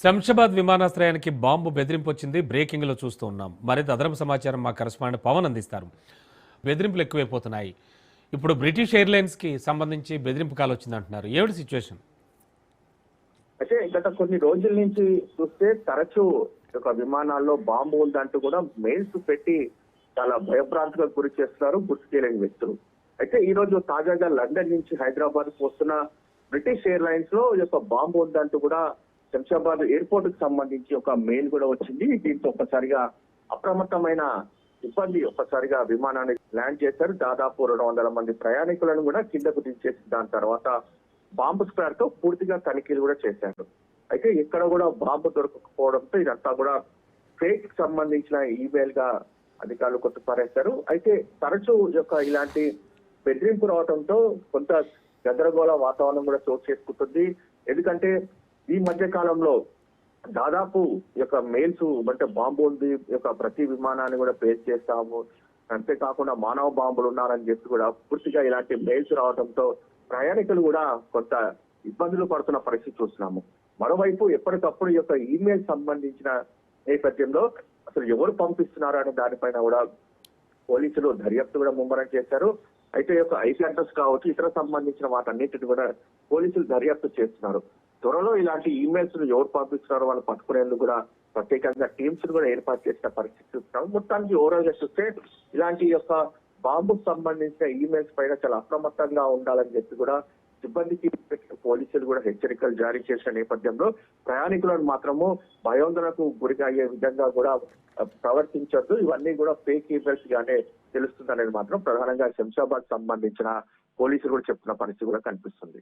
శంషాబాద్ విమానాశ్రయానికి బాంబు బెదిరింపు వచ్చింది. బ్రేకింగ్ లో చూస్తూ ఉన్నాం. మరింత అదనపు సమాచారం మా కరెస్పాండెంట్ పవన్ అందిస్తారు. బెదిరింపులు ఎక్కువైపోతున్నాయి. ఇప్పుడు బ్రిటిష్ ఎయిర్లైన్స్ కి సంబంధించి బెదిరింపు కాల్ వచ్చిందంటున్నారు. ఏమిటి సిచ్యువేషన్? అయితే గత కొన్ని రోజుల నుంచి చూస్తే తరచూ ఒక విమానాల్లో బాంబు ఉందంటూ కూడా మెయిల్స్ పెట్టి చాలా భయభ్రాంతులకు గురి చేస్తున్నారు గుర్తు తెలియని వ్యక్తులు. అయితే ఈ రోజు తాజాగా లండన్ నుంచి హైదరాబాద్ కు వస్తున్న బ్రిటిష్ ఎయిర్లైన్స్ లో ఈ యొక్క బాంబు ఉందంటూ కూడా శంషాబాద్ ఎయిర్పోర్ట్ కు సంబంధించి ఒక మెయిల్ కూడా వచ్చింది. దీంతో ఒక్కసారిగా అప్రమత్తమైన సిబ్బంది ఒక్కసారిగా విమానాన్ని ల్యాండ్ చేశారు. దాదాపు 200 మంది ప్రయాణికులను కూడా కిందకు దించేసి దాని తర్వాత బాంబు స్క్వాడ్ తో పూర్తిగా తనిఖీలు కూడా చేశారు. అయితే ఇక్కడ కూడా బాంబు దొరకకపోవడంతో ఇదంతా కూడా ఫేక్ సంబంధించిన ఈమెయిల్ గా అధికారులు కొట్టుపారేశారు. అయితే తరచూ ఇలాంటి బెదిరింపు రావడంతో కొంత గందరగోళ వాతావరణం కూడా చోటు చేసుకుంటుంది. ఎందుకంటే ఈ మధ్య కాలంలో దాదాపు మెయిల్స్ అంటే బాంబు ఉంది ప్రతి విమానాన్ని కూడా పేస్ చేస్తాము, అంతేకాకుండా మానవ బాంబులు ఉన్నారని చెప్పి కూడా పూర్తిగా ఇలాంటి మెయిల్స్ రావడంతో ప్రయాణికులు కూడా కొంత ఇబ్బందులు పడుతున్న పరిస్థితి చూస్తున్నాము. మరోవైపు ఎప్పటికప్పుడు ఈమెయిల్ సంబంధించిన నేపథ్యంలో అసలు ఎవరు పంపిస్తున్నారు అనే దానిపైన కూడా పోలీసులు దర్యాప్తు కూడా ముమ్మరం చేశారు. అయితే ఐపీ అడ్రస్ కావచ్చు ఇతర సంబంధించిన వాటన్నిటిని కూడా పోలీసులు దర్యాప్తు చేస్తున్నారు. త్వరలో ఇలాంటి ఈమెయిల్స్ ఎవరు పంపిస్తున్నారో వాళ్ళు పట్టుకునేందుకు కూడా ప్రత్యేకంగా టీమ్స్ కూడా ఏర్పాటు చేసిన పరిస్థితి చూస్తున్నాం. మొత్తానికి ఓవరాల్ గా చూస్తే ఇలాంటి బాంబు సంబంధించిన ఈమెయిల్స్ పైన చాలా అప్రమత్తంగా ఉండాలని చెప్పి కూడా సిబ్బందికి పోలీసులు కూడా హెచ్చరికలు జారీ చేసిన నేపథ్యంలో ప్రయాణికులను మాత్రము భయోందనకు గురిగా అయ్యే విధంగా కూడా ప్రవర్తించొద్దు, ఇవన్నీ కూడా ఫేక్ ఈమెయిల్స్ గానే తెలుస్తుంది అనేది మాత్రం ప్రధానంగా శంషాబాద్ సంబంధించిన పోలీసులు కూడా చెప్తున్న పరిస్థితి కూడా కనిపిస్తుంది.